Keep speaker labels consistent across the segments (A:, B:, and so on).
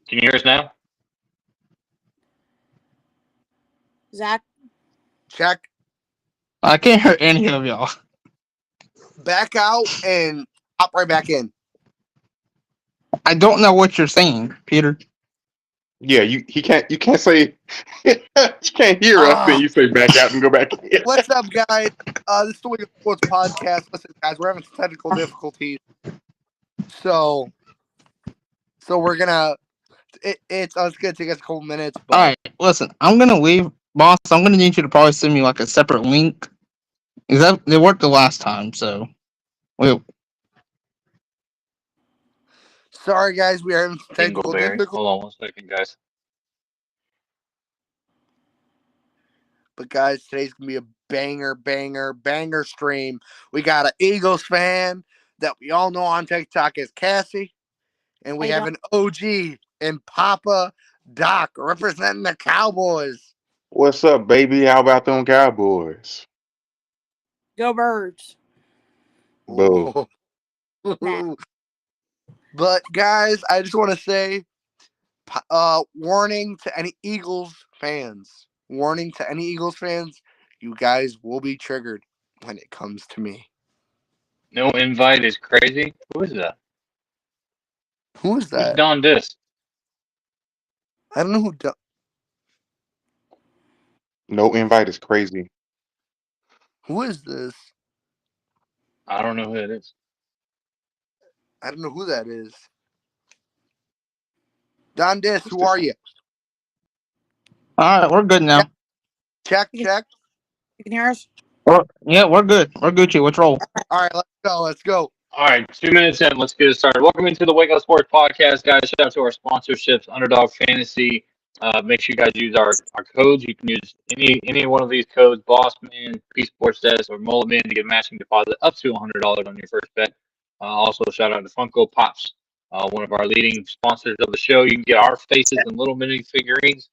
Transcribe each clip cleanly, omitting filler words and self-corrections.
A: Can you hear us now?
B: Zach?
C: Check.
D: I can't hear any of y'all.
C: Back out and hop right back in.
D: I don't know what you're saying, Peter.
E: Yeah, you can't say you can't hear us, then you say back out and go back in.
C: What's up, guys? This is the Wake Up Sports Podcast. Listen, guys, we're having some technical difficulties. So we're gonna it's gonna take us a couple minutes, but
D: Alright, listen, I'm gonna leave. Boss, I'm gonna need you to probably send me like a separate link. Because they worked the last time, so wait.
C: sorry guys, we are having some technical
A: Dingleberry.
C: difficulties.
A: Hold on 1 second, guys.
C: But guys, today's gonna be a banger stream. We got an Eagles fan that we all know on TikTok as Cassie, and we have an OG and Papa Doc representing the Cowboys.
E: What's up, baby? How about them Cowboys?
B: Go Birds.
E: Boo.
C: But guys, I just want to say, warning to any Eagles fans. Warning to any Eagles fans, you guys will be triggered when it comes to me.
A: No invite is crazy. Who is that?
C: Who is
A: Who's
C: that?
A: Don Dis?
C: I don't know who.
E: No invite is crazy.
C: Who is this?
A: I don't know who it is.
C: I don't know who that is. Don Dis, who are you?
D: Alright, we're good now.
C: Check.
B: You can hear us?
D: Yeah, we're good. We're Gucci. Let's roll.
C: All right, let's go.
A: All right, 2 minutes in. Let's get it started. Welcome into the Wake Up Sports Podcast, guys. Shout out to our sponsorships, Underdog Fantasy. Make sure you guys use our codes. You can use any one of these codes, Bossman, P Sports Desk, or Mullet Man to get a matching deposit up to $100 on your first bet. Also, shout out to Funko Pops, one of our leading sponsors of the show. You can get our faces and little mini figurines.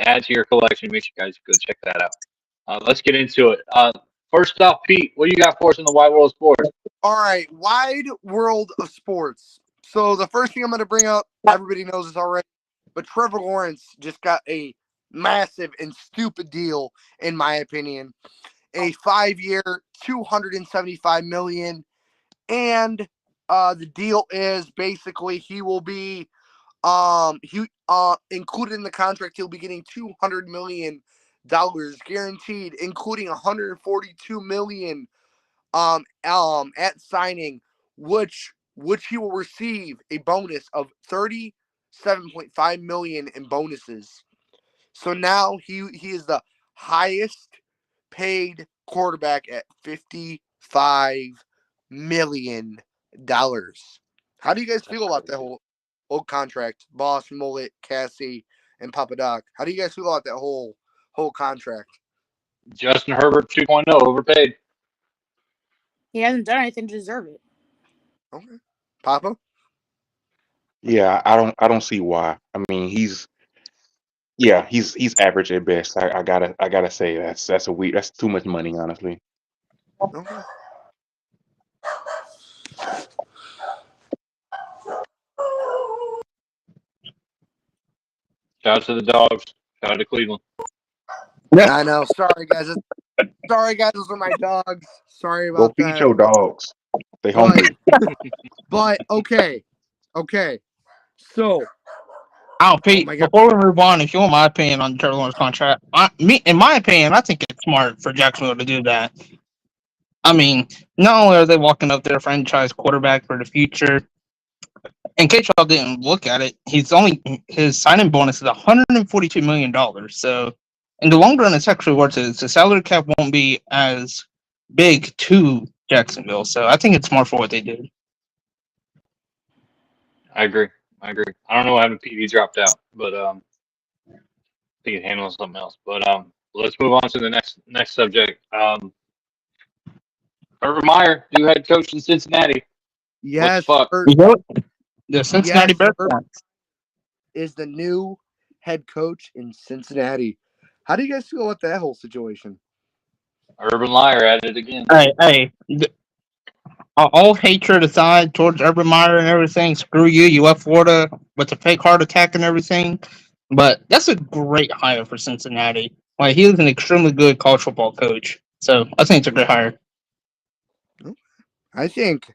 A: Add to your collection. Make sure you guys go check that out. Let's get into it. First off, Pete, what do you got for us in the wide world of sports?
C: All right, wide world of sports. So the first thing I'm going to bring up, everybody knows this already, but Trevor Lawrence just got a massive and stupid deal, in my opinion. A 5-year, $275 million, and the deal is basically he will be included in the contract. He'll be getting $200 million guaranteed, including $142 million at signing, which he will receive a bonus of $37.5 million in bonuses. So now he is the highest paid quarterback at $55 million. How do you guys feel about that whole contract? Boss, Mullet, Cassie, and Papa Doc. How do you guys feel about that whole contract?
A: Justin Herbert 2.0, overpaid.
B: He hasn't done anything to deserve it.
C: Okay. Papa?
E: Yeah, I don't see why. I mean, he's average at best. I gotta say that's too much money, honestly.
C: Okay.
A: Shout out to the dogs. Shout out to Cleveland.
C: I know. Sorry, guys. Those are my dogs. Sorry
E: Go
C: about
E: feed
C: that.
E: your dogs. They hungry.
C: But okay. So,
D: Pete, before we move on, if you want my opinion on Trevor Lawrence contract, in my opinion, I think it's smart for Jacksonville to do that. I mean, not only are they walking up their franchise quarterback for the future, in case y'all didn't look at it, his signing bonus is $142 million. So, in the long run, it's actually worth it. The salary cap won't be as big to Jacksonville. So, I think it's smart for what they did.
A: I agree. I don't know what happened to PD dropped out, but I think it handles something else. But let's move on to the next subject. Urban Meyer, new head coach in Cincinnati.
C: yes,
D: The Cincinnati Bears
C: is the new head coach in Cincinnati. How do you guys feel about that whole situation?
A: Urban Meyer at it again.
D: Hey, all hatred aside towards Urban Meyer and everything, screw you. You left Florida with the fake heart attack and everything. But that's a great hire for Cincinnati. Like he was an extremely good college football coach, so I think it's a great hire.
C: I think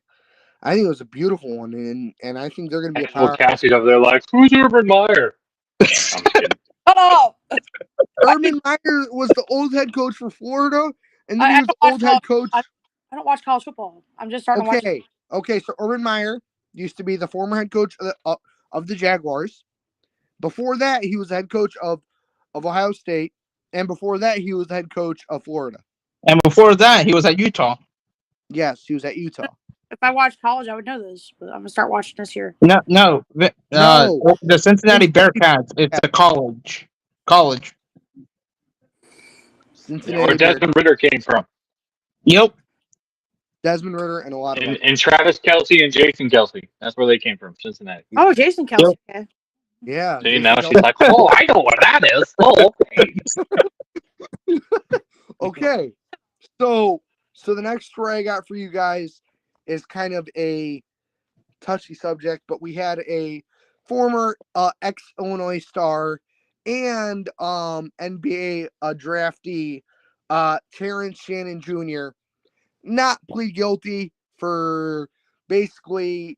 C: it was a beautiful one, and I think they're going to be a
A: Well,
C: power.
A: Cassie's over there like, who's Urban Meyer? I'm just kidding.
B: Shut up!
C: Urban Meyer was the old head coach for Florida, and then he was the
B: don't
C: old
B: watch
C: head coach.
B: I don't watch college football. I'm just starting to watch.
C: Okay. So Urban Meyer used to be the former head coach of the Jaguars. Before that, he was the head coach of Ohio State, and before that, he was the head coach of Florida.
D: And before that, he was at Utah.
C: Yes, he was at Utah.
B: If I watched college, I would know this, but I'm gonna start watching this year.
D: No. The Cincinnati Bearcats. It's a college.
C: Cincinnati.
A: Where Desmond Ritter came from.
D: Yep.
C: Desmond Ritter and a lot of
A: And Travis Kelce and Jason Kelce. That's where they came from, Cincinnati.
B: Oh, Jason Kelce.
D: Yep.
C: Yeah.
A: See, now she's like, oh, I know what that is. Oh, okay.
C: Okay. So the next story I got for you guys is kind of a touchy subject, but we had a former ex-Illinois star and NBA draftee Terrence Shannon Jr. not plead guilty for basically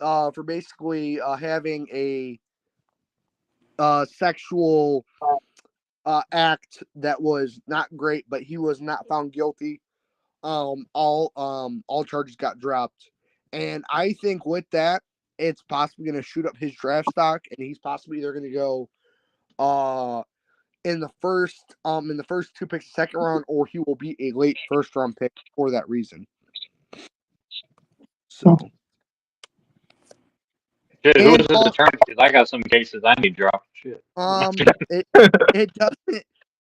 C: having a sexual act that was not great, but he was not found guilty. All charges got dropped, and I think with that, it's possibly going to shoot up his draft stock, and he's possibly either going to go in the first 2 picks, second round, or he will be a late first round pick for that reason. So,
A: Shit, who is his attorney? Because I got some cases I need dropped. Shit.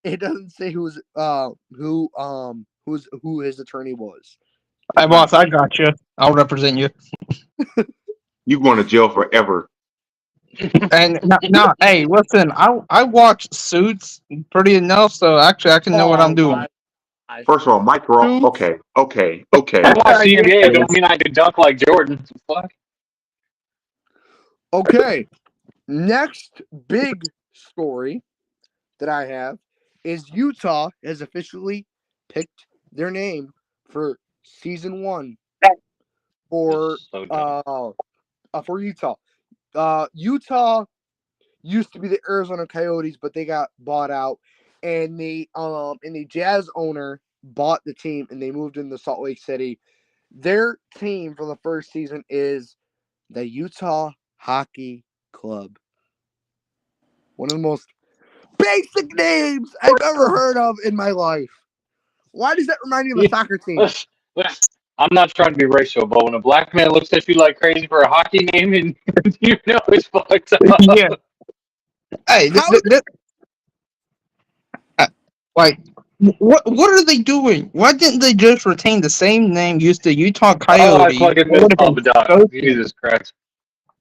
C: it doesn't say who his attorney was.
D: Hey, boss, I got you. I'll represent you.
E: You going to jail forever.
D: And no, hey, listen, I watch Suits pretty enough, so actually I can know what I'm doing.
E: First of all, Mike Ross. Okay.
A: I watch the NBA. Don't mean I can dunk like Jordan. Fuck.
C: Okay. Next big story that I have is Utah has officially picked their name for season 1 for Utah. Utah used to be the Arizona Coyotes, but they got bought out, and the Jazz owner bought the team, and they moved into Salt Lake City. Their team for the first season is the Utah Hockey Club. One of the most basic names I've ever heard of in my life. Why does that remind you of a soccer team?
A: I'm not trying to be racial, but when a black man looks at you like crazy for a hockey name, and you know it's fucked up.
D: Yeah. Hey, what are they doing? Why didn't they just retain the same name used to Utah Coyotes?
A: Jesus Christ.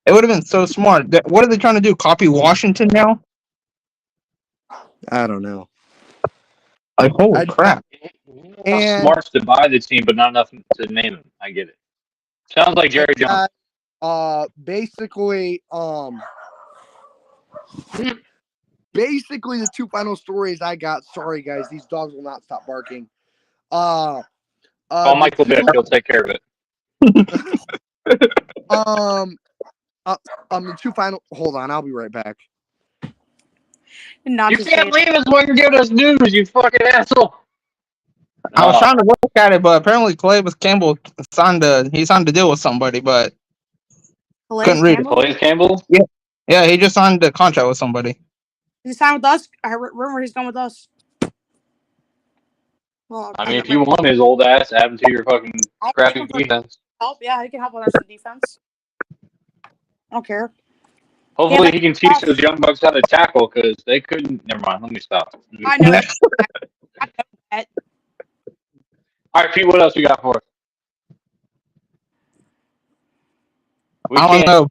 D: It would have been so smart. What are they trying to do? Copy Washington now?
C: I don't know.
D: Like, holy crap.
A: And smarts to buy the team, but not enough to name him. I get it. Sounds like Jerry Jones.
C: Basically, the 2 final stories I got. Sorry, guys, these dogs will not stop barking.
A: Call Michael Vick. He'll take care of it.
C: The 2 final. Hold on, I'll be right back.
A: You can't leave us when you're giving us news, you fucking asshole.
D: I was trying to look at it, but apparently Campbell signed a deal with somebody, but couldn't read it.
A: Calais Campbell?
D: Yeah, he just signed a contract with somebody.
B: He signed with us. I heard rumor he's going with us.
A: Well, I mean, if you want his old ass, add him to your fucking crappy defense.
B: Help, yeah, he can help with our defense. I don't care.
A: Hopefully, he can teach those young bucks how to tackle, because they couldn't. Never mind. Let me stop.
B: I know. I know that.
A: All right, Pete. What else you got for us?
D: I don't know.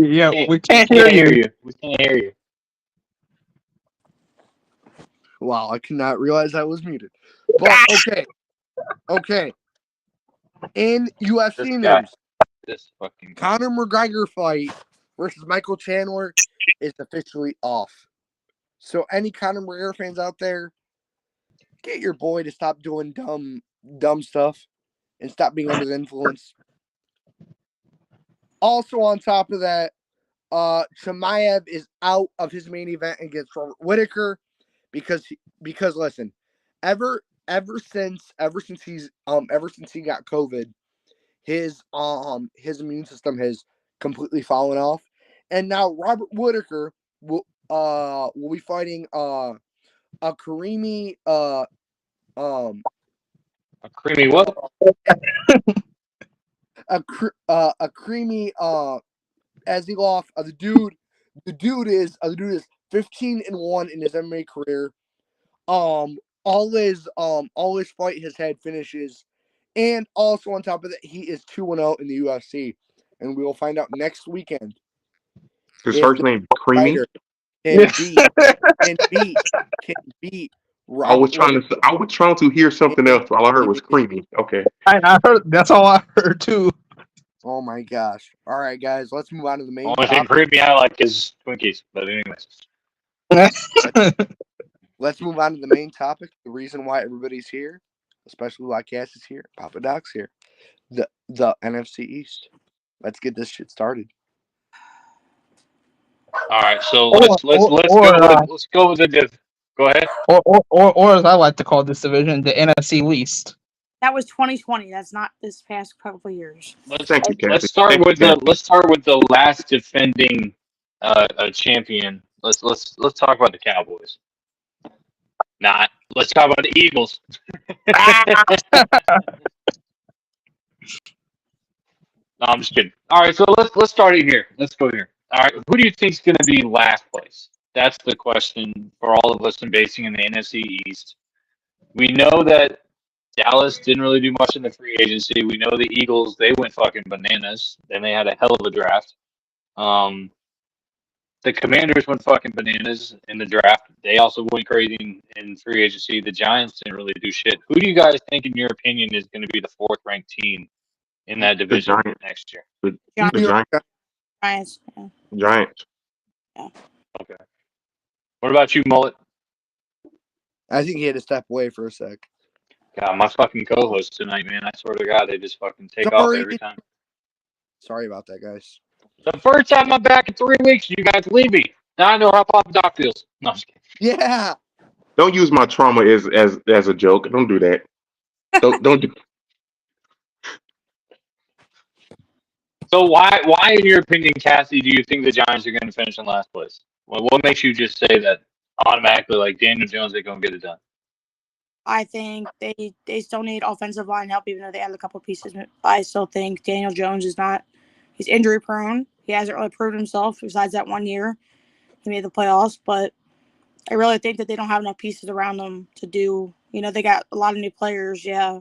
D: Yeah, we can't hear you.
A: We can't hear you.
C: Wow, I could not realize I was muted. But okay. In UFC news, Conor McGregor fight versus Michael Chandler is officially off. So any Conor McGregor fans out there, get your boy to stop doing dumb stuff and stop being under the influence. Also on top of that, Chimaev is out of his main event against Robert Whittaker because listen, ever since he got COVID, his immune system has completely fallen off, and now Robert Whittaker will be fighting a creamy
A: A creamy what?
C: a creamy Azilov. The dude is 15-1 in his MMA career. All his fight has had finishes, and also on top of that, he is 2-0 in the UFC, and we will find out next weekend.
E: His first name Creamy.
C: Can beat.
E: I was trying to hear something else. All I heard was Creamy. Okay.
D: I heard. That's all I heard too.
C: Oh my gosh! All right, guys, let's move on to the main.
A: Only thing creepy I like is Twinkies, but anyways.
C: Let's move on to the main topic. The reason why everybody's here, especially why Cass is here, Papa Doc's here. The NFC East. Let's get this shit started.
A: All right, so let's go with the div. Go ahead.
D: Or as I like to call this division, the NFC East.
B: That was 2020. That's not this past couple of years.
E: Thank you, Kathy.
A: Let's start with the last defending champion. Let's talk about the Cowboys. Let's talk about the Eagles. No, I'm just kidding. All right, so let's start it here. Let's go here. All right, who do you think is going to be last place? That's the question for all of us in basing in the NFC East. We know that Dallas didn't really do much in the free agency. We know the Eagles, they went fucking bananas. Then they had a hell of a draft. The Commanders went fucking bananas in the draft. They also went crazy in free agency. The Giants didn't really do shit. Who do you guys think, in your opinion, is going to be the fourth-ranked team in that division next year?
E: The Giants.
B: Giants. Yeah.
E: Giants.
B: Yeah.
A: Okay. What about you, Mullet?
C: I think he had to step away for a sec.
A: God, my fucking co-host tonight, man. I swear to God, they just fucking take off every time.
C: Sorry about that, guys.
A: The first time I'm back in 3 weeks, you guys leave me. Now I know how Papa Doc feels. No, I'm just kidding.
C: Yeah.
E: Don't use my trauma as a joke. Don't do that. Don't do.
A: So why, in your opinion, Cassie, do you think the Giants are going to finish in last place? Well, what makes you just say that automatically, like Daniel Jones, they're going to get it done?
B: I think they still need offensive line help, even though they added a couple of pieces. I still think Daniel Jones he's injury prone. He hasn't really proved himself besides that 1 year. He made the playoffs, but I really think that they don't have enough pieces around them to do. They got a lot of new players, yeah,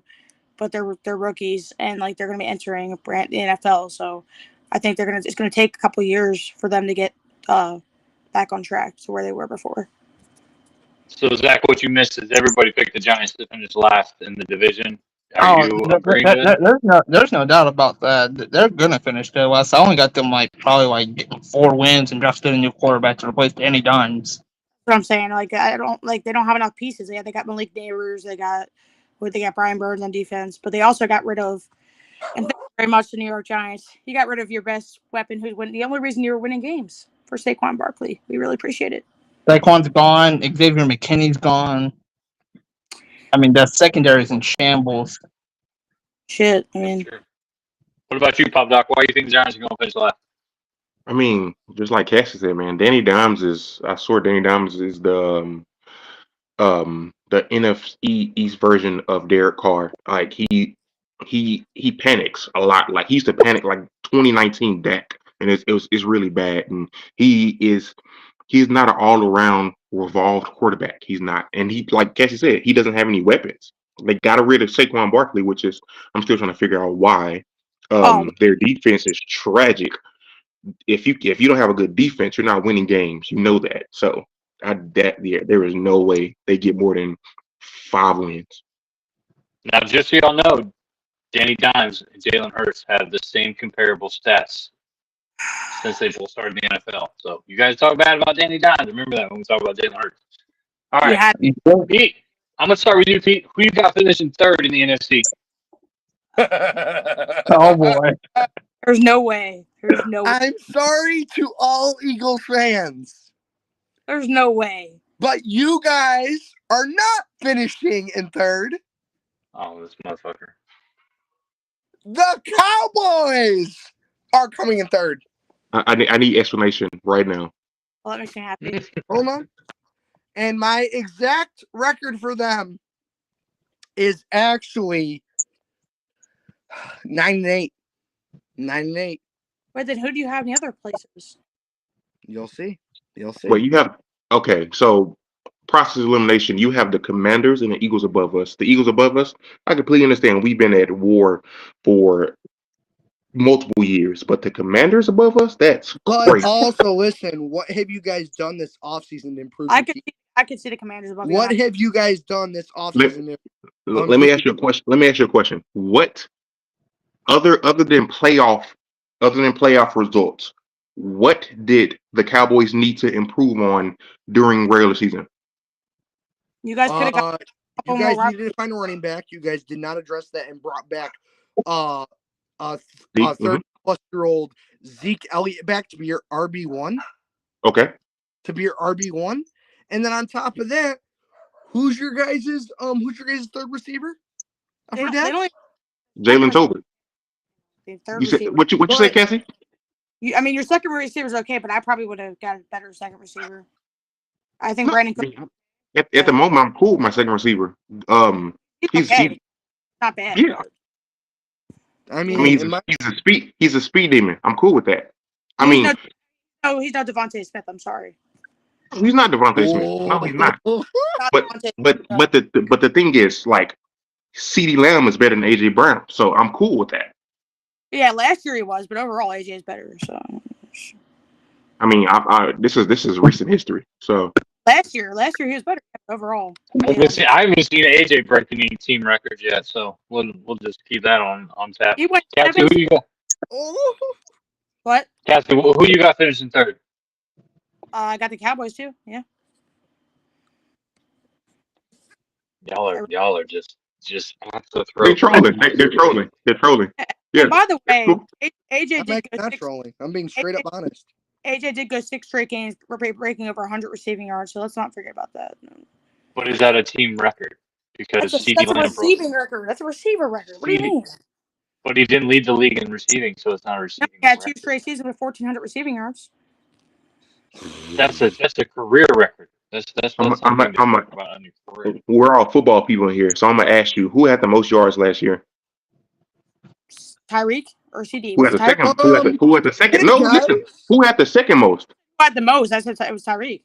B: but they're rookies, and like they're going to be entering the NFL. So I think it's going to take a couple of years for them to get back on track to where they were before.
A: So, Zach, what you missed is everybody picked the Giants to finish last in the division. Are you agreeing with it?
D: There's no doubt about that. They're gonna finish their last. I only got them probably getting 4 wins and drafted a new quarterback to replace Danny Dimes.
B: That's what I'm saying. Like they don't have enough pieces. They got Malik Neighbors. They got Brian Burns on defense, but they also got rid of, and thank you very much the New York Giants. You got rid of your best weapon, who's the only reason you were winning games, for Saquon Barkley. We really appreciate it.
D: Saquon's gone. Xavier McKinney's gone. I mean, the secondary is in shambles.
B: Shit, I mean.
A: What about you, Pop Doc? Why do you think the Giants are going to finish last?
E: I mean, just like Cassie said, man, Danny Dimes is the NFC East version of Derek Carr. Like he panics a lot. Like he used to panic like 2019 Dak, and it's really bad. And he's not an all around revolved quarterback. He's not, and he, like Cassie said, he doesn't have any weapons. They got rid of Saquon Barkley, which is, I'm still trying to figure out why. Their defense is tragic. If you don't have a good defense, you're not winning games. You know that. So there is no way they get more than 5 wins.
A: Now, just so y'all know, Danny Dimes and Jalen Hurts have the same comparable stats since they both started in the NFL. So you guys talk bad about Danny Dimes. Remember that when we talk about Jalen Hurts. All right, Pete. I'm gonna start with you, Pete. Who you got finishing third in the NFC?
D: Oh boy.
B: There's no way. There's no way.
C: I'm sorry to all Eagles fans.
B: There's no way.
C: But you guys are not finishing in third.
A: Oh, this motherfucker.
C: The Cowboys are coming in third.
E: I need explanation right now.
B: Well, that makes me happy.
C: Hold on. And my exact record for them is actually 9-8. 9-8.
B: Wait, then who do you have in the other places?
C: You'll see.
E: Well, you have so process of elimination. You have the Commanders and the Eagles above us. The Eagles above us, I completely understand. We've been at war for multiple years, but the Commanders above us, that's
C: But
E: crazy.
C: also, listen, what have you guys done this offseason to improve?
B: I could see the Commanders above you.
C: What have you guys done this offseason?
E: Let me ask you a question. What other than playoff results, what did the Cowboys need to improve on during regular season?
B: You guys could have got
C: you guys needed to find a running back. You guys did not address that and brought back 30-plus-year-old Zeke Elliott back to be your RB1.
E: Okay.
C: To be your RB1. And then on top of that, who's your guys' third receiver? I forget.
E: Jalen Tolbert.
B: You said
E: what you say, Cassie?
B: I mean, your second receiver is okay, but I probably would have got a better second receiver. I think Brandon Cook.
E: At the moment, I'm cool with my second receiver. He's
B: okay. Not bad.
E: Yeah. I mean he's a speed demon. I'm cool with that.
B: He's not Devontae Smith. I'm sorry.
E: He's not Devontae Smith. No, he's not. But the thing is, like, CeeDee Lamb is better than AJ Brown, so I'm cool with that.
B: Yeah, last year he was, but overall AJ is better. So,
E: I mean, this is recent history. So
B: last year he was better overall.
A: I haven't seen AJ break any team records yet, so we'll just keep that on tap. Cassie, who you got?
B: What?
A: Cassie, who you got finishing third?
B: I got the Cowboys too. Yeah.
A: Y'all are just off the throat.
E: They're trolling. They're trolling. Yeah.
B: By the way, AJ did go
C: not trolling. I'm being straight up honest.
B: AJ did go 6 straight games breaking over 100 receiving yards, so let's not forget about that.
A: But is that a team record? Because
B: that's a receiving record. That's a receiver record. What do you mean?
A: But he didn't lead the league in receiving, so it's not a receiving.
B: He had 2 straight seasons with 1,400 receiving yards.
A: That's a career record.
E: We're all football people in here, so I'm gonna ask you, who had the most yards last year?
B: Tyreek or CD?
E: Who had the second? Who had the second? No, listen. Who had the second most?
B: Who had the most? I said it was Tyreek.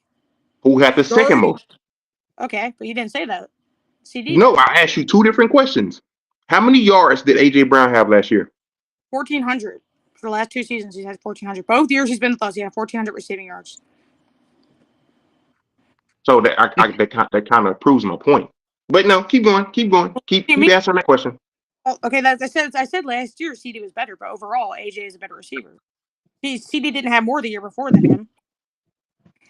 E: Who had the second most?
B: Okay, but you didn't say that. CD.
E: No, I asked you 2 different questions. How many yards did AJ Brown have last year?
B: 1,400. For the last 2 seasons, he's had 1,400. Both years he's been with us, he had 1,400 receiving yards.
E: So that kind of proves my point. But no, keep going. Keep answering that question.
B: Well, okay, I said last year CD was better, but overall AJ is a better receiver. CD didn't have more the year before than him.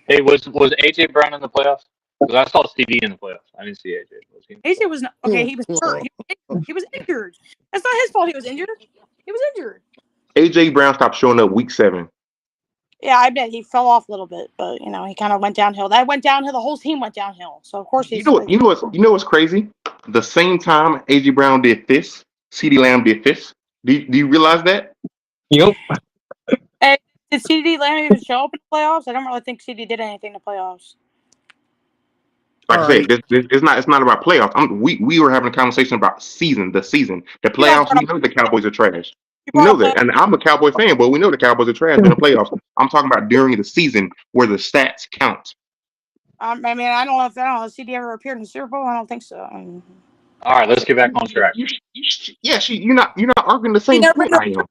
A: Hey, was AJ Brown in the playoffs? Because I saw CD in the playoffs. I didn't see AJ.
B: AJ was not, okay. He was hurt. He was injured. That's not his fault. He was injured.
E: AJ Brown stopped showing up week 7.
B: Yeah, I bet he fell off a little bit, but he kind of went downhill. That went downhill. The whole team went downhill. So of course he's.
E: You know what's crazy? The same time AJ Brown did this, CeeDee Lamb did this. Do you realize that?
D: Yep.
B: Hey, did CeeDee Lamb even show up in the playoffs? I don't really think CeeDee did anything in the playoffs.
E: Like I said, it's not about playoffs. We were having a conversation about the season. The playoffs, we know the Cowboys are trash. We know that, and I'm a Cowboy fan, but we know the Cowboys are trash in the playoffs. I'm talking about during the season where the stats count.
B: I mean, I don't know if CD ever appeared in the Super Bowl. I don't think so.
A: All right, let's get back on track.
E: You're not arguing the same point I am.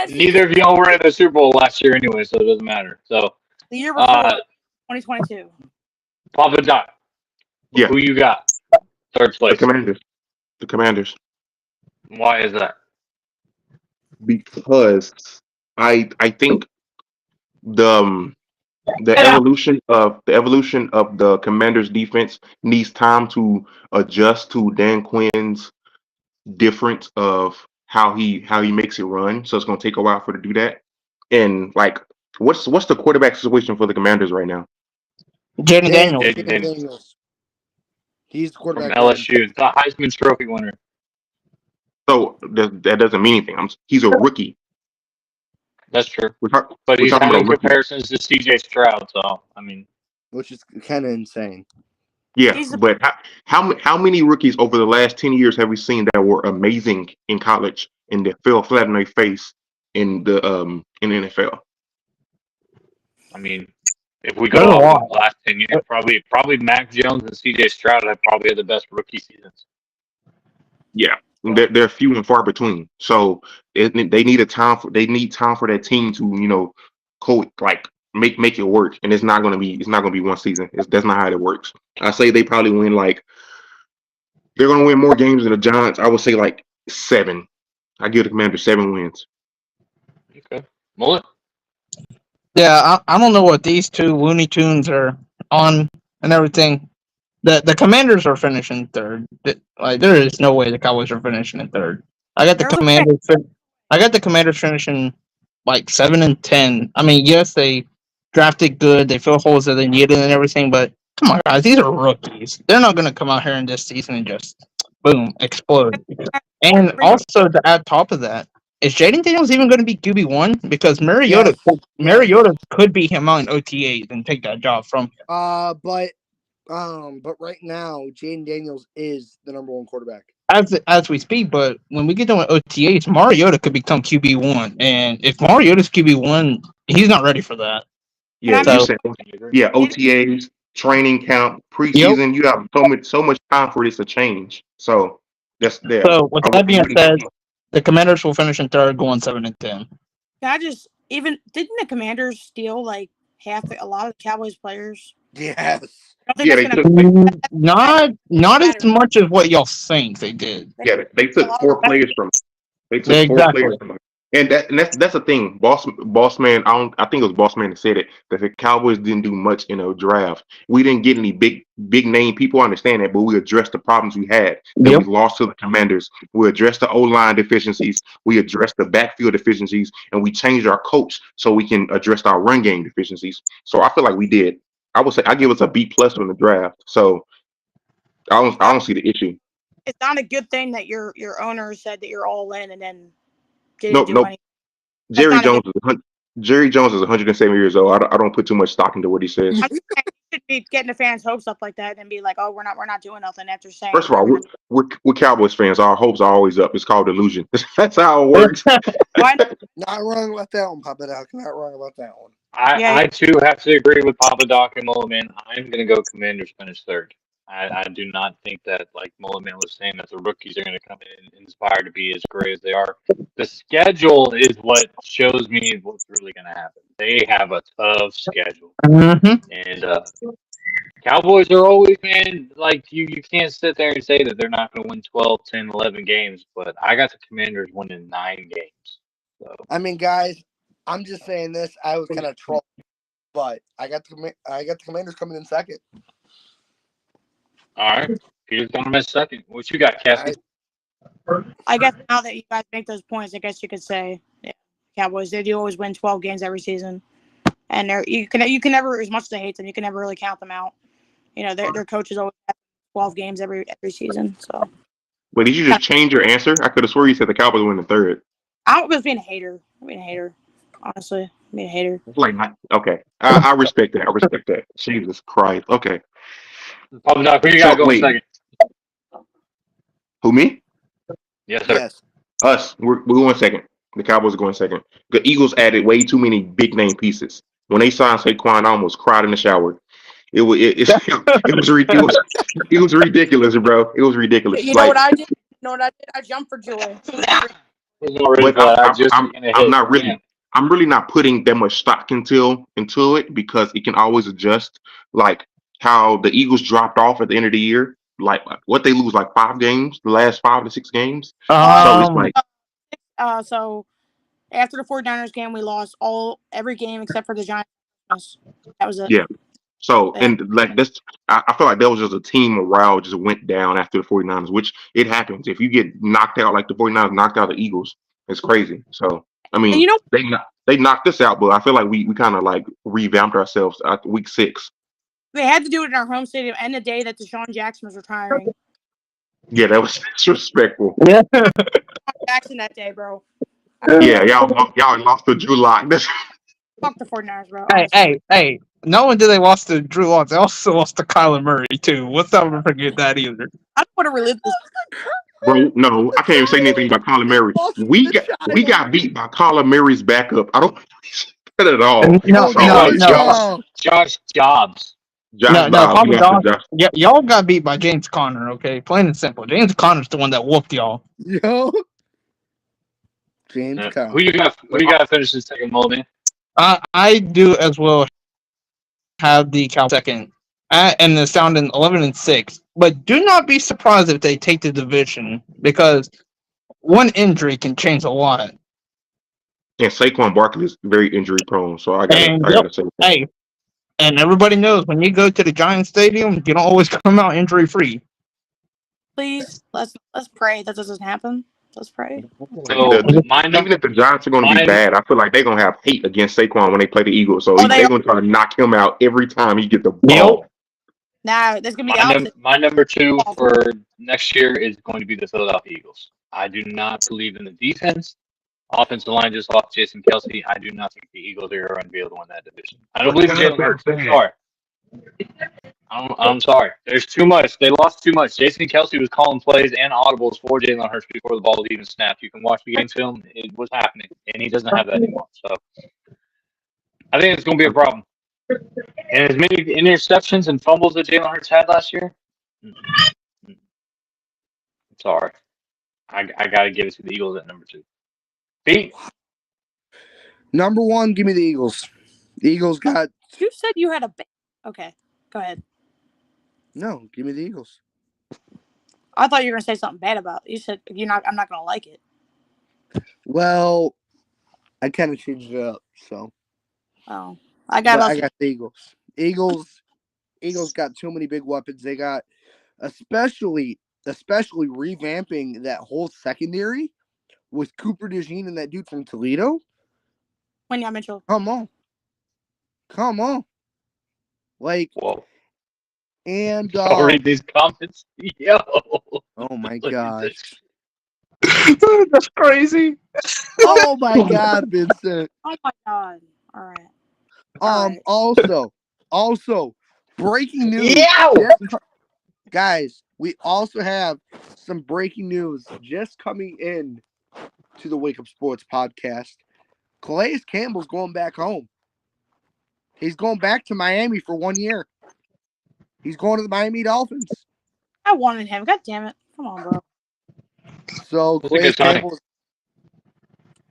A: Neither of y'all were in the Super Bowl last year anyway, so it doesn't matter. So
B: the year before, 2022.
A: Papa Doc. Yeah. Who you got? Third place.
E: The Commanders.
A: Why is that?
E: Because I think the evolution of the Commanders defense needs time to adjust to Dan Quinn's difference of how he makes it run. So it's gonna take a while for to do that. And like, what's the quarterback situation for the Commanders right now?
D: Jaden Daniels.
A: Jaden Daniels
C: Daniels. He's the
A: from
C: quarterback.
A: LSU, the Heisman Trophy winner.
E: So that doesn't mean anything. He's a rookie.
A: That's true.
E: We're
A: But he's
E: talking
A: having
E: about rookie.
A: comparisons to CJ Stroud, so I mean,
C: Which is kind of insane.
E: Yeah, but how many rookies over the last 10 years have we seen that were amazing in college and that fell flat on their face in the NFL?
A: I mean, if we go
D: There's a
A: off
D: lot.
A: of the last 10 years, probably Mac Jones and CJ Stroud have probably had the best rookie seasons.
E: Yeah, they're few and far between. So they need time for that team to make it work, and it's not gonna be one season. That's not how it works. I say they probably win they're gonna win more games than the Giants. I would say 7. I give the Commanders 7 wins.
A: Okay, Mullet.
D: Yeah, I don't know what these two Looney Tunes are on and everything. The Commanders are finishing third. There is no way the Cowboys are finishing in third. I got the Commanders finishing 7-10. I mean, yes, they drafted good. They fill holes that they needed and everything, but come on, guys, these are rookies. They're not going to come out here in this season and just boom explode. And also to add top of that, is Jaden Daniels even going to be QB1? Because Mariota could beat him out in OTAs and take that job from him.
C: But right now, Jaden Daniels is the number 1 quarterback.
D: As we speak, but when we get done with OTAs, Mariota could become QB1. And if Mariota's QB1, he's not ready for that.
E: Yeah, OTAs, training camp, preseason, you have so much time for this to change. So that's there.
D: So with that being said, the Commanders will finish in third, going 7-10.
B: Didn't the Commanders steal a lot of the Cowboys players?
C: Yes.
D: Not as much as what y'all think they did.
E: Yeah, they took 4 players from. They took 4 players from. And that's the thing, boss man. I think it was boss man that said it, that the Cowboys didn't do much in a draft. We didn't get any big name people. I understand that, but we addressed the problems we had. That we lost to the Commanders. We addressed the O-line deficiencies. We addressed the backfield deficiencies, and we changed our coach so we can address our run game deficiencies. So I feel like we did. I would say I give us a B+ on the draft. So I don't see the issue.
B: It's not a good thing that your owner said that you're all in and then didn't do anything.
E: Jerry Jones is 107 years old. I don't put too much stock into what he says.
B: You should be getting the fans' hopes up like that and be like, "Oh, we're not doing nothing." After saying,
E: first of all, we're Cowboys fans. Our hopes are always up. It's called delusion. That's how it works.
C: Not wrong about that one, Papa Doc. Not wrong about that one.
A: I too have to agree with Papa Doc and Mullet Man. I'm going to go Commanders finish third. I do not think that, like Mullet Man was saying, that the rookies are going to come in and inspire to be as great as they are. The schedule is what shows me what's really going to happen. They have a tough schedule.
D: Mm-hmm.
A: And Cowboys are always, man, you can't sit there and say that they're not going to win 12, 10, 11 games, but I got the Commanders winning 9 games. So.
C: I mean, guys, I'm just saying this. I was kind of trolling, but I got the Commanders coming in second.
A: All right. Peter's going to miss second. What you got, Cassie?
B: I guess now that you guys make those points, I guess you could say, Cowboys, they do always win 12 games every season. And you can never, as much as I hate them, you can never really count them out. Their coaches always have 12 games every season. So.
E: Wait, did you just change your answer? I could have swore you said the Cowboys win the third.
B: I was being a hater. Honestly. I'm being a hater.
E: Okay. I respect that. I respect that. Jesus Christ. Okay.
A: Papa Doc, who you got going second?
E: Who, me?
A: Yes, sir.
C: Yes.
E: Us. We're going second. The Cowboys are going second. The Eagles added way too many big name pieces. When they signed Saquon, I almost cried in the shower. It was ridiculous. It was ridiculous, bro. It was ridiculous.
B: You know what I did? I jumped for joy.
E: I'm really not putting that much stock into it, because it can always adjust. Like how the Eagles dropped off at the end of the year, like what they lose 5 games, the last 5 to 6 games.
B: So After the 49ers game, we lost every game except for the Giants. That was it.
E: Yeah. So,
B: Yeah.
E: and like this, I feel like that was just a team morale just went down after the 49ers, which it happens. If you get knocked out like the 49ers knocked out the Eagles, it's crazy. So, I
B: And
E: mean,
B: you know,
E: they knocked us out, but I feel like we kind of like revamped ourselves after week 6.
B: they had to do it in our home stadium and the day that Deshaun Jackson was retiring.
E: Yeah, that was disrespectful.
D: Yeah.
B: Jackson that day, bro.
E: Yeah, y'all lost to Drew Lock.
B: Fuck the 49ers, bro.
D: Hey. Not only did they lost to Drew Lock, they also lost to Kyler Murray too. Let's never forget that either.
B: I don't want to relive this.
E: Bro, no, I can't even say anything about Kyler Murray. We got beat by Kyler Murray's backup. I don't that at all.
D: No.
A: Josh Jobs.
E: Josh
D: Papa
E: Dobbs.
D: Dobbs. Yeah, y'all got beat by James Conner. Okay, plain and simple. James Conner's the one that whooped y'all.
C: Yo. James Conner.
A: Who you got to finish this second, Moldy?
D: I do as well have the Cowboys second, and they're sounding 11-6. But do not be surprised if they take the division because one injury can change a lot.
E: And Saquon Barkley is very injury prone, so I gotta say.
D: Hey, and everybody knows when you go to the Giants Stadium, you don't always come out injury free.
B: Please, let's pray that doesn't happen. Let's pray.
A: So
E: even if the Giants are going to be bad, I feel like they're going to have hate against Saquon when they play the Eagles. So they're going to try to knock him out every time he gets the ball.
B: Nah, there's going to be
A: my number 2 for next year is going to be the Philadelphia Eagles. I do not believe in the defense. Offensive line just lost Jason Kelsey. I do not think the Eagles are going to be able to win that division. I don't believe in Jalen Hurts. Sorry. I'm sorry. There's too much. They lost too much. Jason Kelsey was calling plays and audibles for Jalen Hurts before the ball was even snapped. You can watch the game film. It was happening, and he doesn't have that anymore. So I think it's going to be a problem. And as many interceptions and fumbles that Jalen Hurts had last year, sorry. I got to give it to the Eagles at number 2. Pete?
C: Number 1, give me the Eagles. The Eagles got...
B: You said you had a... Okay, go ahead.
C: No, give me the Eagles.
B: I thought you were going to say something bad about it. You said, I'm not going to like it.
C: Well, I kind of changed it up, so...
B: Oh. I got
C: the Eagles. Eagles got too many big weapons. They got... Especially revamping that whole secondary with Cooper DeJean and that dude from Toledo.
B: Quenya Mitchell.
C: Come on. Like...
A: Whoa.
C: And
A: I'll read these comments. Yo.
C: Oh my gosh.
D: That's crazy.
C: Oh my God, Vincent.
B: Oh my God. All right.
C: Also, breaking news.
D: Yeah.
C: Guys, we also have some breaking news just coming in to the Wake Up Sports podcast. Calais Campbell's going back home. He's going back to Miami for 1 year. He's going to the Miami Dolphins.
B: I wanted him. God damn it. Come on, bro.
C: So Calais Campbell's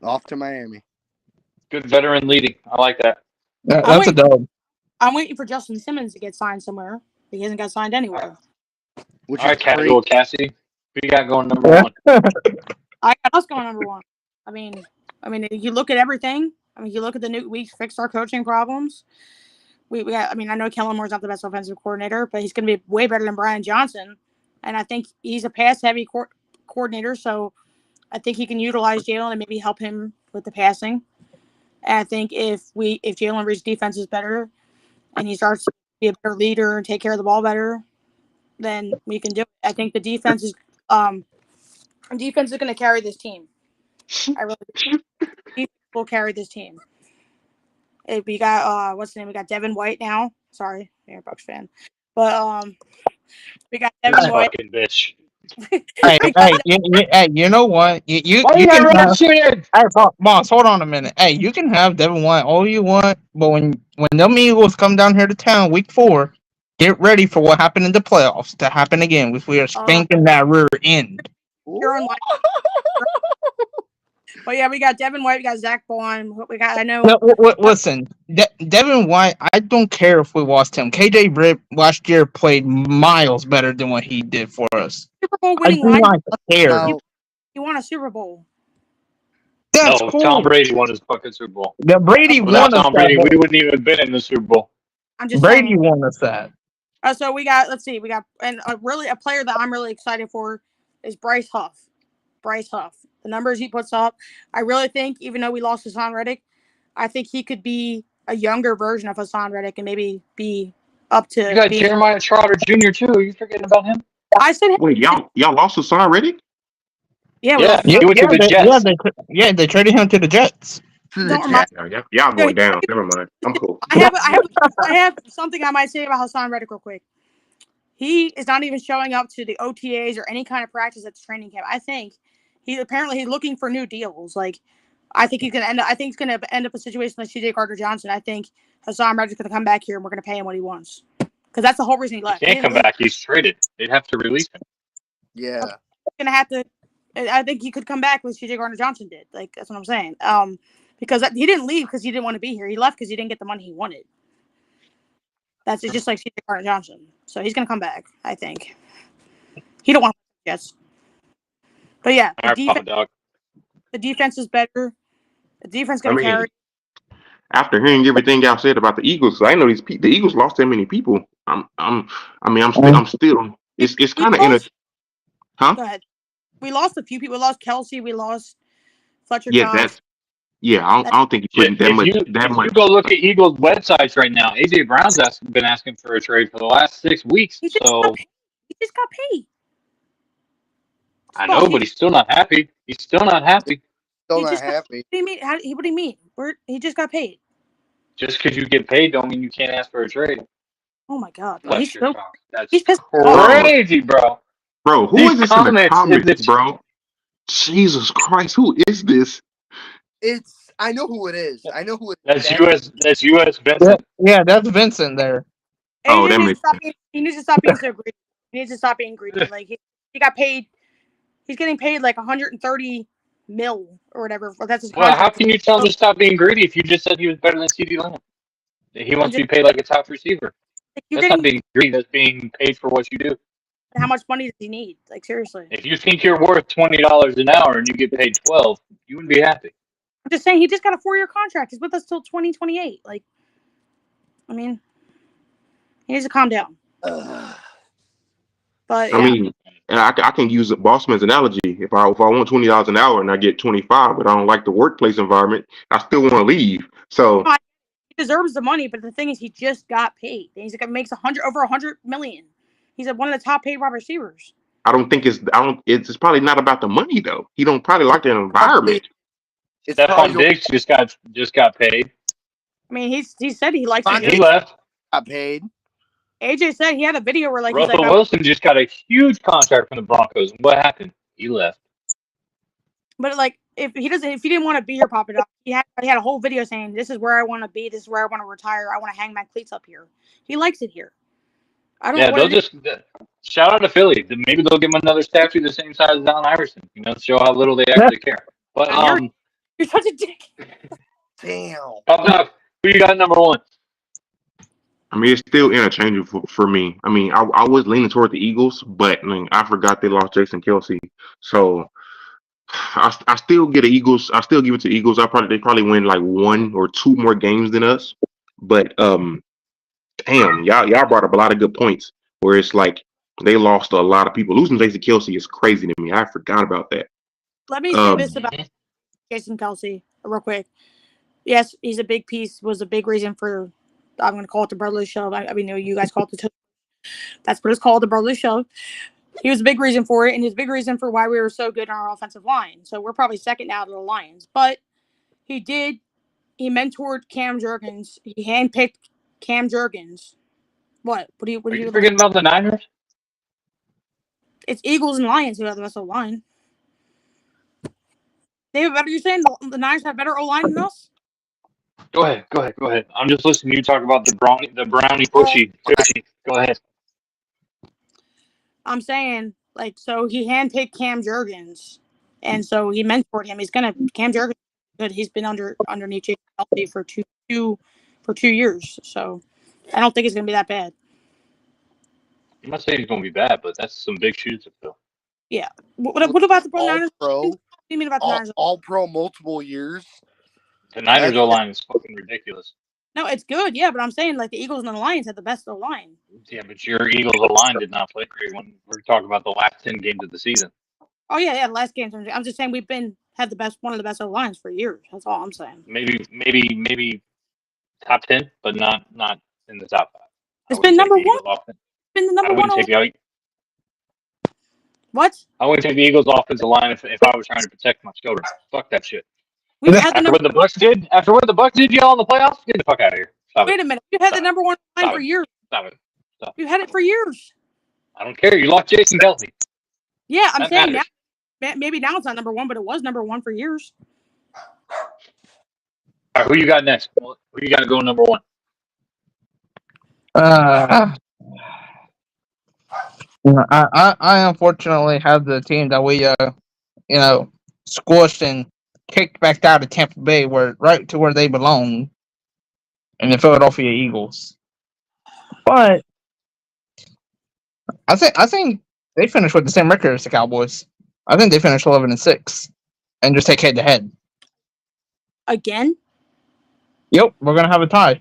C: off to Miami.
A: Good veteran leading. I like that.
D: That's a dub.
B: I'm waiting for Justin Simmons to get signed somewhere. He hasn't got signed anywhere.
A: All right, Casual Cassie. Who you got going number 1?
B: I got us going number 1. I mean, you look at everything. You look at we fixed our coaching problems. We got. I know Kellen Moore's not the best offensive coordinator, but he's going to be way better than Brian Johnson. And I think he's a pass-heavy coordinator, so I think he can utilize Jalen and maybe help him with the passing. And I think if Jalen Reed's defense is better and he starts to be a better leader and take care of the ball better, then we can do it. I think the defense is going to carry this team. I really think defense will carry this team. We got what's the name? We got Devin White now. Sorry, you're a Bucks fan, but we got Devin White.
A: Fucking bitch.
D: Hey, you know what? You can have, hey, boss, hold on a minute. Hey, you can have Devin White all you want, but when them Eagles come down here to town week 4, get ready for what happened in the playoffs to happen again. We are spanking that rear end.
B: You're on my. But yeah, we got Devin White, we got Zach Bond. We got, I know.
D: Listen, Devin White, I don't care if we lost him. KJ Britt last year played miles better than what he did for us.
B: Super Bowl
D: I
B: winning
D: do
B: line.
D: not care.
B: He won a Super Bowl.
D: That's
A: No,
D: cool.
A: Tom Brady won his fucking Super Bowl.
D: Yeah, Brady
A: Without
D: won us
A: Tom
D: that.
A: Brady, we wouldn't even have been in the Super Bowl.
B: I'm just
D: Brady
B: saying.
D: won us that.
B: So we got. Let's see. We got and a player that I'm really excited for is Bryce Huff. Bryce Huff. The numbers he puts up, I really think, even though we lost Hassan Reddick, I think he could be a younger version of Hassan Reddick and maybe be up to.
A: You got
B: being,
A: Jeremiah Trotter Jr. too. Are you forgetting about him?
B: I said.
E: Wait, y'all lost Hassan Reddick?
B: Yeah, we
A: Yeah,
B: lost
A: he
B: Hassan.
A: went to the Jets.
D: They traded him to the Jets.
B: Don't remind.
E: Y'all going down. Never mind. I'm cool.
B: I have something I might say about Hassan Reddick real quick. He is not even showing up to the OTAs or any kind of practice at the training camp. I think he's looking for new deals. Like, I think he's gonna end up a situation like CJ Carter-Johnson. I think Hassan Reddick's gonna come back here and we're gonna pay him what he wants. Because that's the whole reason he left.
A: He can't come back. He's traded. They'd have to release him.
C: Yeah.
B: Gonna have to. I think he could come back like CJ Carter-Johnson did. Like, that's what I'm saying. Because he didn't leave because he didn't want to be here. He left because he didn't get the money he wanted. That's just like CJ Carter-Johnson. So he's gonna come back. I think. He don't want to Jets. But yeah,
A: All right, Papa Dog.
B: the defense is better. The defense gonna carry.
E: After hearing everything y'all said about the Eagles, I know the Eagles lost that many people. I'm still. It's kind of in a. Huh?
B: Go ahead. We lost a few people. We lost Kelsey. We lost Fletcher
E: Yeah,
B: Cox.
E: I don't think you're putting that much.
A: If you go look at Eagles websites right now, AJ Brown's been asking for a trade for the last 6 weeks.
B: He just got paid.
A: I know, but he's still not happy. He's still not happy.
C: Still not happy.
B: What do you mean? What do you mean? He just got paid.
A: Just because you get paid don't mean you can't ask for a trade.
B: Oh my god, bro.
A: That's
B: he's pissed
A: crazy, bro.
E: Bro, who is this in the comments, bro? Jesus Christ, who is this?
C: I know who it is.
A: That's US Vincent.
D: Yeah, that's Vincent there.
E: Oh, that makes sense.
B: He needs to stop being so greedy. He needs to stop being greedy. Like he got paid. He's getting paid like 130 mil or whatever. That's his contract.
A: Well, how can you tell him to stop being greedy if you just said he was better than CeeDee Lamb? He wants to be paid like a top receiver. That's not being greedy. That's being paid for what you do.
B: How much money does he need? Like, seriously.
A: If you think you're worth $20 an hour and you get paid $12, you wouldn't be happy.
B: I'm just saying, he just got a 4-year contract. He's with us till 2028. Like, I mean, he needs to calm down. But
E: I mean, and I can use a Bossman's analogy. If I want $20 an hour and I get 25, but I don't like the workplace environment, I still want to leave. So
B: he deserves the money, but the thing is, he just got paid. Makes over $100 million. He's one of the top paid wide receivers.
E: I don't think it's probably not about the money though. He don't probably like the environment.
A: Stephon Diggs just got paid.
B: I mean, he said he likes it.
A: He left.
C: Got paid.
B: AJ said he had a video where
A: Russell Wilson just got a huge contract from the Broncos. What happened? He left.
B: But if he didn't want to be here, Papa Doc, he had a whole video saying, "This is where I want to be. This is where I want to retire. I want to hang my cleats up here." He likes it here. I don't know.
A: They'll shout out to Philly. Maybe they'll give him another statue the same size as Allen Iverson. Show how little they actually care. But
B: you're such a dick.
C: Damn.
A: Papa Doc, who you got number one?
E: I mean, it's still interchangeable for me. I mean, I was leaning toward the Eagles, but I forgot they lost Jason Kelsey. So I still get the Eagles. I still give it to the Eagles. They probably win like 1 or 2 more games than us. But damn, y'all brought up a lot of good points where it's like they lost a lot of people. Losing Jason Kelsey is crazy to me. I forgot about that.
B: Let me say this about Jason Kelsey real quick. Yes, he's a big piece. Was a big reason for. I'm going to call it the brotherly shove. I mean, you guys call it that's what it's called, the brotherly shove. He was a big reason for it, and his big reason for why we were so good on our offensive line. So we're probably second now to the Lions. But he mentored Cam Jurgens. He handpicked Cam Jurgens. What? What are you
A: forgetting about the Niners?
B: It's Eagles and Lions who have the best O-line. You're saying the Niners have better O-line than us?
A: Go ahead. I'm just listening to you talk about the brownie pushy. Go ahead.
B: I'm saying, so he handpicked Cam Jurgens, and so he mentored him. Cam Jurgens, good. He's been underneath Jason Kelsey for two years, so I don't think it's gonna be that bad.
A: I'm not saying he's gonna be bad, but that's some big shoes to fill.
B: Yeah. What about the Niners?
C: Pro.
B: you mean about the Niners?
C: All pro multiple years.
A: The Niners O-line is fucking ridiculous.
B: No, it's good, yeah, but I'm saying like the Eagles and the Lions had the best O-line.
A: Yeah, but your Eagles O-line did not play great when we're talking about the last 10 games of the season.
B: Oh yeah, the last game. I'm just saying we've had one of the best O-lines for years. That's all I'm saying.
A: Maybe top 10, but not in the top 5.
B: It's been number one. It's been the number one. What?
A: I wouldn't take the Eagles offensive line if I was trying to protect my children. Fuck that shit. After what the Bucks did, y'all in the playoffs, get the fuck out of here.
B: Wait a minute. You had the number one line for years.
A: Stop it.
B: You had it for years.
A: I don't care. You lost Jason Kelce.
B: Yeah, I'm saying now. Maybe now it's not number one, but it was number one for years.
A: All right, who you got next? Who you got to go number one?
D: I unfortunately have the team that we squished and kicked back out of Tampa Bay, right to where they belong, in the Philadelphia Eagles. But I think they finished with the same record as the Cowboys. I think they finished 11-6, and just take head to head.
B: Again?
D: Yep, we're gonna have a tie.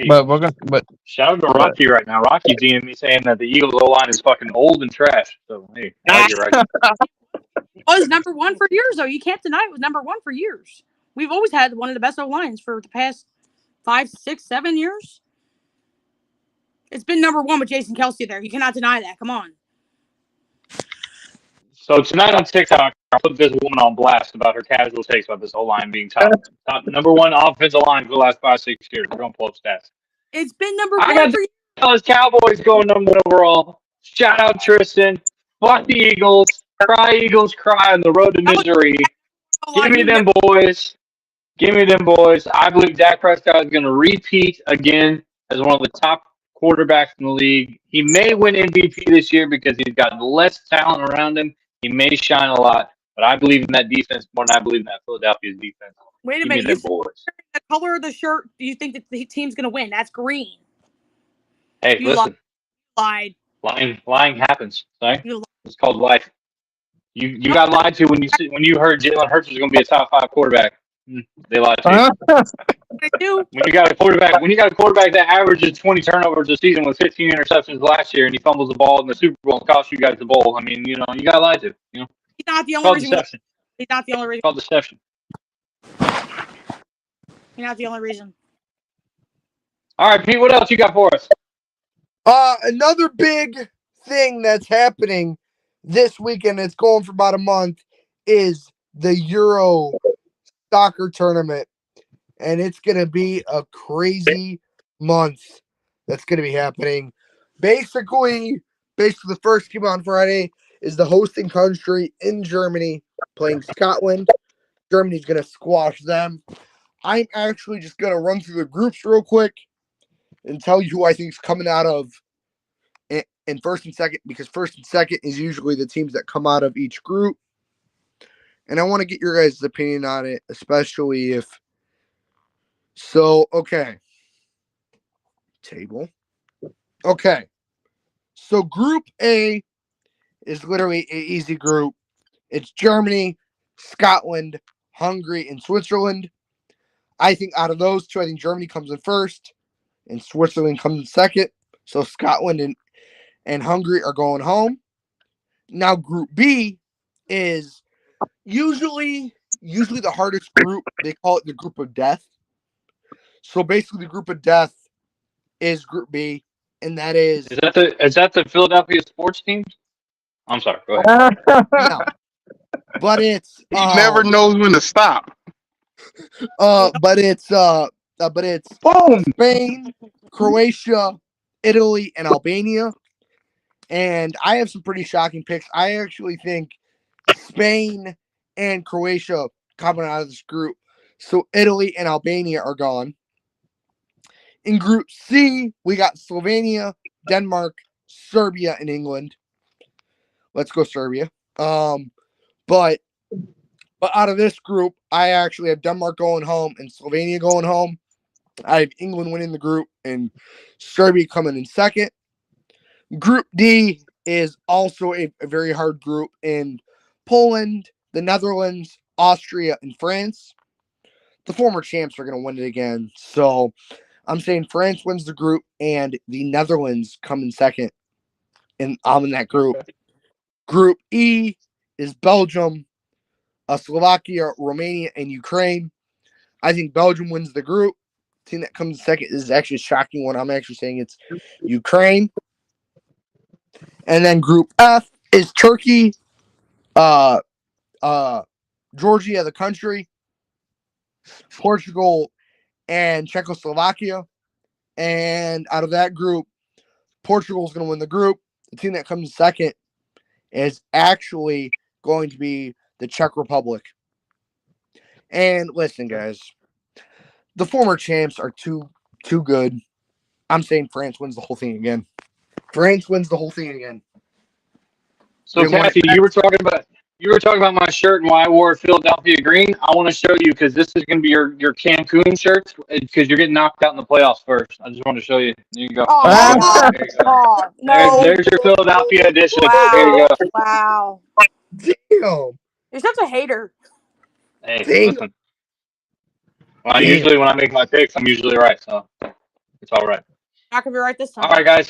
D: But
A: shout out to Rocky right now. Rocky's DMing me saying that the Eagles O-line is fucking old and trash. So hey, you're right.
B: It was number one for years, though. You can't deny it was number one for years. We've always had one of the best O-lines for the past 5, 6, 7 years. It's been number one with Jason Kelce there. You cannot deny that. Come on.
A: So tonight on TikTok, I put this woman on blast about her casual takes about this O-line being top number one offensive line for the last 5, 6 years. We're going to pull up stats.
B: It's been number one for years.
A: Dallas Cowboys going number one overall. Shout out Tristan. Fuck the Eagles. Cry Eagles cry on the road to misery. Give me them boys. Give me them boys. I believe Dak Prescott is going to repeat again as one of the top quarterbacks in the league. He may win MVP this year because he's got less talent around him. He may shine a lot, but I believe in that defense more than I believe in that Philadelphia's defense.
B: Wait a minute. You said the color of the shirt, do you think that the team's going to win? That's green.
A: Hey, listen.
B: Lied.
A: Lying happens. Right? It's called life. You got lied to when you heard Jalen Hurts was going to be a top 5 quarterback. They lied to you. When you got a quarterback that averages 20 turnovers a season with 15 interceptions last year, and he fumbles the ball in the Super Bowl and costs you guys the bowl. I mean, you got lied to.
B: He's not the only reason. He's not the only reason.
A: It's called deception.
B: He's not the only reason.
A: All right, Pete. What else you got for us?
C: Another big thing that's happening this weekend, it's going for about a month, is the Euro soccer tournament. And it's going to be a crazy month that's going to be happening. Basically, the first game on Friday is the hosting country in Germany playing Scotland. Germany's going to squash them. I'm actually just going to run through the groups real quick and tell you who I think is coming out of in first and second, because first and second is usually the teams that come out of each group. And I want to get your guys' opinion on it, especially if... So, okay. Table. Okay. So Group A is literally an easy group. It's Germany, Scotland, Hungary, and Switzerland. I think out of those two, I think Germany comes in first and Switzerland comes in second. So Scotland and Hungary are going home. Now Group B is usually the hardest group. They call it the group of death. So basically the group of death is Group B, and that is...
A: Is that the Philadelphia sports team? I'm sorry, go ahead.
C: No. But it's...
E: He never knows when to stop.
C: But it's
E: Boom!
C: Spain, Croatia, Italy, and Albania. And I have some pretty shocking picks. I actually think Spain and Croatia coming out of this group. So Italy and Albania are gone. In Group C, we got Slovenia, Denmark, Serbia, and England. Let's go Serbia. But out of this group, I actually have Denmark going home and Slovenia going home. I have England winning the group and Serbia coming in second. Group D is also a very hard group in Poland, the Netherlands, Austria, and France. The former champs are going to win it again. So I'm saying France wins the group, and the Netherlands come in second. And I'm in that group.
A: Okay.
C: Group E is Belgium, Slovakia, Romania, and Ukraine. I think Belgium wins the group. The team that comes second is actually a shocking one. I'm actually saying it's Ukraine. And then Group F is Turkey, Georgia, the country, Portugal, and Czechoslovakia. And out of that group, Portugal's going to win the group. The team that comes second is actually going to be the Czech Republic. And listen, guys, the former champs are too good. I'm saying France wins the whole thing again. France wins the whole thing again.
A: So, Kathy, you were talking about my shirt and why I wore Philadelphia green. I want to show you because this is going to be your Cancun shirt because you're getting knocked out in the playoffs first. I just want to show you. There you go.
B: Oh,
A: there you go.
B: oh no!
A: There's your Philadelphia edition.
B: Wow!
A: There you go.
B: Wow!
C: Damn!
B: You're such a hater.
A: Hey,
C: Damn.
A: listen. Well, usually when I make my picks, I'm usually right, so it's all right.
B: Not gonna be right this time.
A: All right, guys.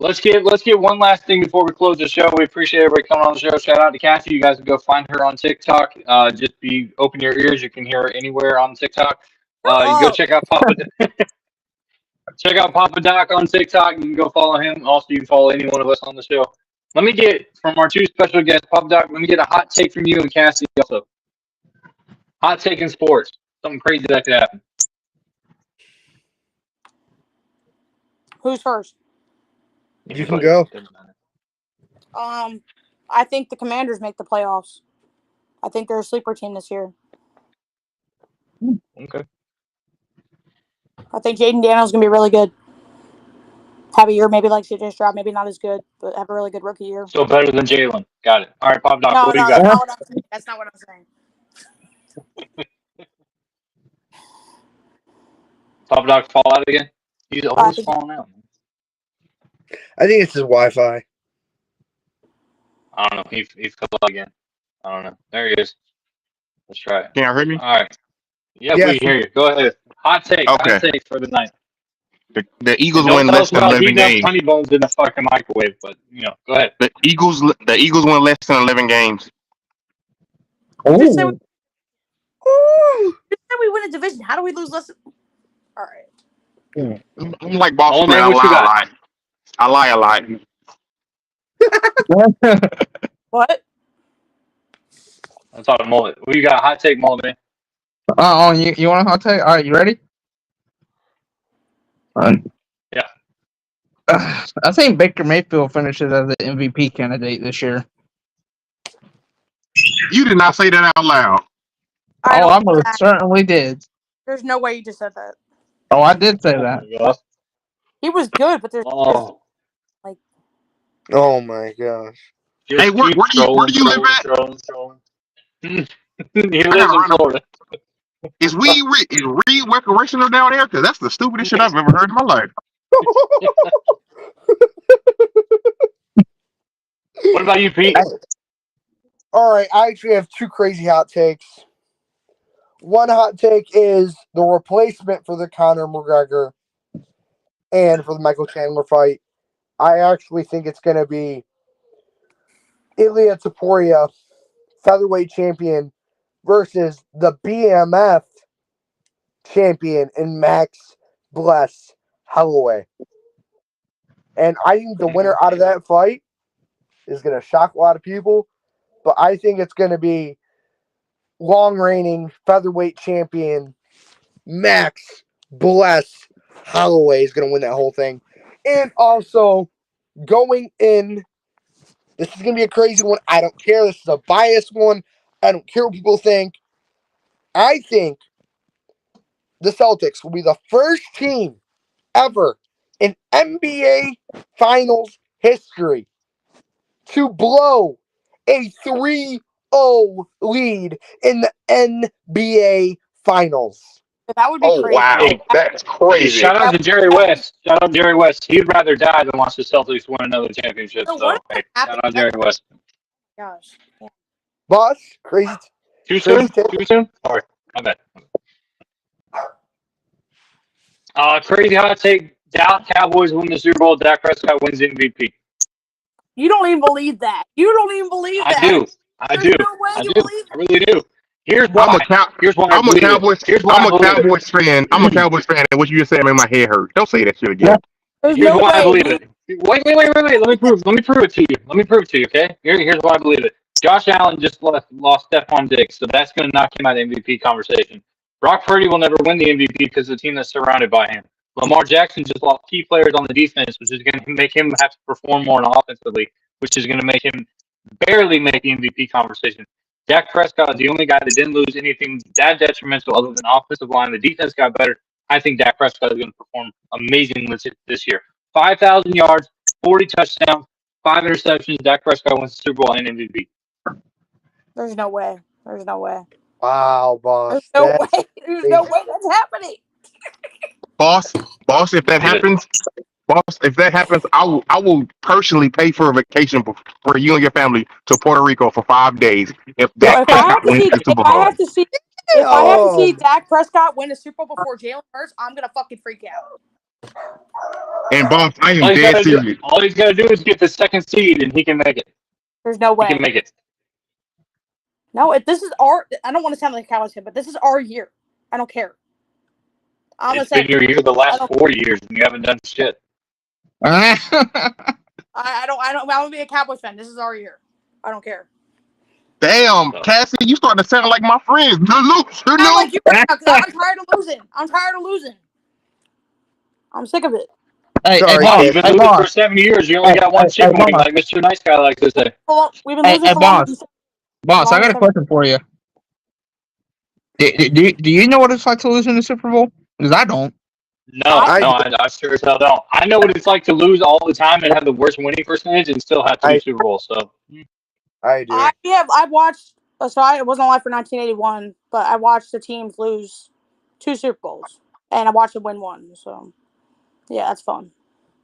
A: Let's get one last thing before we close the show. We appreciate everybody coming on the show. Shout out to Cassie. You guys can go find her on TikTok. Just open your ears. You can hear her anywhere on TikTok. You go check out Papa. Check out Papa Doc on TikTok. You can go follow him. Also, you can follow any one of us on the show. Let me get from our two special guests, Papa Doc. Let me get a hot take from you and Cassie also. Hot take in sports. Something crazy that could happen.
B: Who's first?
C: You can go.
B: I think the Commanders make the playoffs. I think they're a sleeper team this year.
A: Okay.
B: I think Jaden Daniels gonna be really good. Have a year maybe like CJ Stroud, maybe not as good, but have a really good rookie year.
A: So better than Jalen. Got it. All right, Pop Doc, what do you got?
B: That's not what I'm saying.
A: Pop Doc fall out again? He's always falling out.
C: I think it's his Wi-Fi.
A: I don't know. He fell out again. I don't know. There he is. Let's try it.
E: Can you hear me?
A: All right. Yeah, we can hear you. Go ahead. Hot take.
E: Okay.
A: Hot take for the night.
E: The Eagles win less than 11 games.
A: Honey bones in the fucking microwave, but go ahead.
E: The Eagles win less than 11 games.
B: Just say we win a division. How do we lose less? All right.
E: I'm like Boston. I lie a lot.
B: What?
A: I'm talking mullet. What you got? Hot take, mullet, man.
D: You want a hot take? All right, you ready?
A: Yeah.
D: I think Baker Mayfield finishes as the MVP candidate this year.
E: You did not say that out loud.
D: I most certainly did.
B: There's no way you just said that.
D: Oh, I did say that.
B: He was good, but there's like.
C: Oh my gosh!
E: Hey, where do you live at?
A: He lives in Florida.
E: Is Reed recreational down there? Because that's the stupidest shit I've ever heard in my life.
A: What about you, Pete?
C: All right, I actually have two crazy hot takes. One hot take is the replacement for the Conor McGregor and for the Michael Chandler fight. I actually think it's going to be Ilia Topuria, featherweight champion, versus the BMF champion in Max Bless Holloway. And I think the winner out of that fight is going to shock a lot of people, but I think it's going to be long-reigning featherweight champion Max Bless Holloway is going to win that whole thing. And also, going in, this is going to be a crazy one. I don't care. This is a biased one. I don't care what people think. I think the Celtics will be the first team ever in NBA Finals history to blow a 3-0 lead in the NBA Finals.
B: That would be crazy.
E: Wow, that's crazy.
A: Shout out to Jerry West. He'd rather die than watch the Celtics win another championship. So, hey, shout out Jerry West.
B: Gosh. Yeah.
C: Boss, crazy.
A: Too soon? Too soon? Sorry, my bad. Crazy hot take. Dallas Cowboys win the Super Bowl. Dak Prescott wins MVP.
B: You don't even believe that. You don't even believe that.
A: I do. I
B: There's
A: do.
B: no way
A: I
B: you
A: do.
B: believe
A: I really do. Here's why. Here's why
E: I'm a Cowboys. I'm a Cowboys fan. I'm a
A: Mm.
E: Cowboys fan, and what you just said made my head hurt. Don't say that shit again.
B: There's
A: Here's
B: no
A: why I
B: way.
A: believe it. Wait. Let me prove it to you. Let me prove it to you, okay? Here's why I believe it. Josh Allen just lost Stephon Diggs, so that's going to knock him out of the MVP conversation. Brock Purdy will never win the MVP because of the team that's surrounded by him. Lamar Jackson just lost key players on the defense, which is going to make him have to perform more offensively, which is going to make him barely make the MVP conversation. Dak Prescott is the only guy that didn't lose anything that detrimental other than offensive line. The defense got better. I think Dak Prescott is going to perform amazingly this year. 5,000 yards, 40 touchdowns, 5 interceptions. Dak Prescott wins the Super Bowl and MVP.
B: There's no way. There's no way.
C: Wow, boss.
B: There's no way. There's no way that's happening.
E: Boss, if that happens, I will personally pay for a vacation for you and your family to Puerto Rico for 5 days. If Dak Prescott wins the Super Bowl.
B: If I have to see Dak Prescott win a Super Bowl before Jalen Hurts, I'm gonna fucking freak out.
E: And boss, I am dead serious.
A: All he's got to do is get the second seed, and he can make it.
B: There's no way.
A: He can make it.
B: No, this is our. I don't want to sound like a Cowboys fan, but this is our year. I don't care.
A: It's been your year the last 4 years, and you haven't done shit.
B: I want to be a Cowboys fan. This is our year. I don't care.
E: Damn, Cassie, you starting to sound like my friends.
B: I'm tired of losing. I'm sick of it.
A: Hey, you've been losing for 7 years. You only got one chip wing, like Mr. Nice Guy likes to say.
B: Well, we've been losing for
D: Boss, I got a question for you. Do you know what it's like to lose in the Super Bowl? Because I don't.
A: No, I sure as hell don't. I know what it's like to lose all the time and have the worst winning percentage and still have 2 Super Bowls. So
C: I do.
B: I've watched. So I wasn't alive for 1981, but I watched the teams lose 2 Super Bowls, and I watched them win 1. So yeah, that's fun.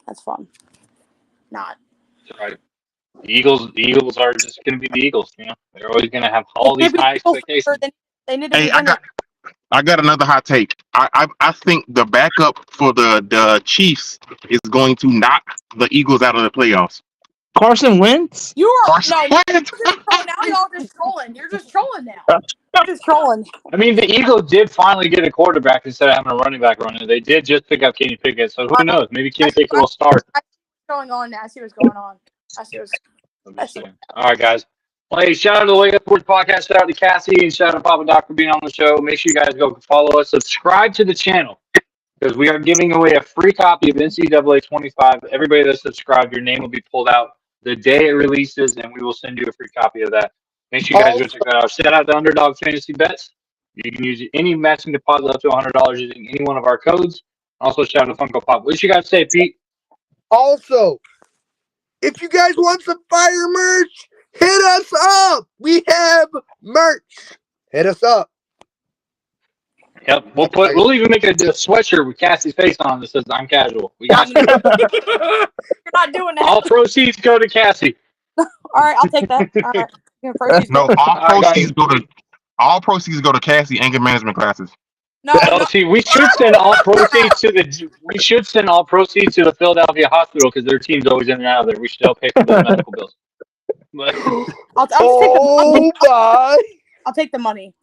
B: That's fun. Not.
A: That's right. The Eagles are just going to be the Eagles. You know, they're always going to have all these high expectations.
E: Hey, I got another hot take. I think the backup for the Chiefs is going to knock the Eagles out of the playoffs.
D: Carson Wentz?
B: You are now y'all just trolling. You're just trolling now. You're just trolling.
A: I mean, the Eagles did finally get a quarterback instead of having a running back running. They did just pick up Kenny Pickett, so who knows? Maybe Kenny Pickett will start.
B: I see what's going on now. I see what's going on.
A: All right, guys. Well, hey, shout out to the Wake Up Sports Podcast. Shout out to Cassie and shout out to Papa Doc for being on the show. Make sure you guys go follow us. Subscribe to the channel because we are giving away a free copy of NCAA 25. Everybody that's subscribed, your name will be pulled out the day it releases, and we will send you a free copy of that. Make sure you guys go check that out. Shout out to Underdog Fantasy Bets. You can use any matching deposit up to $100 using any one of our codes. Also, shout out to Funko Pop. What you guys say, Pete?
C: Also, if you guys want some fire merch, hit us up. We have merch. Hit us up.
A: Yep, we'll even make a sweatshirt with Cassie's face on that says "I'm casual." We got you.
B: You're not doing that.
A: All proceeds go to Cassie.
B: All right, I'll take that. All right.
E: No, all proceeds go to Cassie anger management classes.
B: No,
A: see, we should send all proceeds to the Philadelphia hospital because their team's always in and out of there. We should help pay for the medical bills. But,
B: I'll take the money.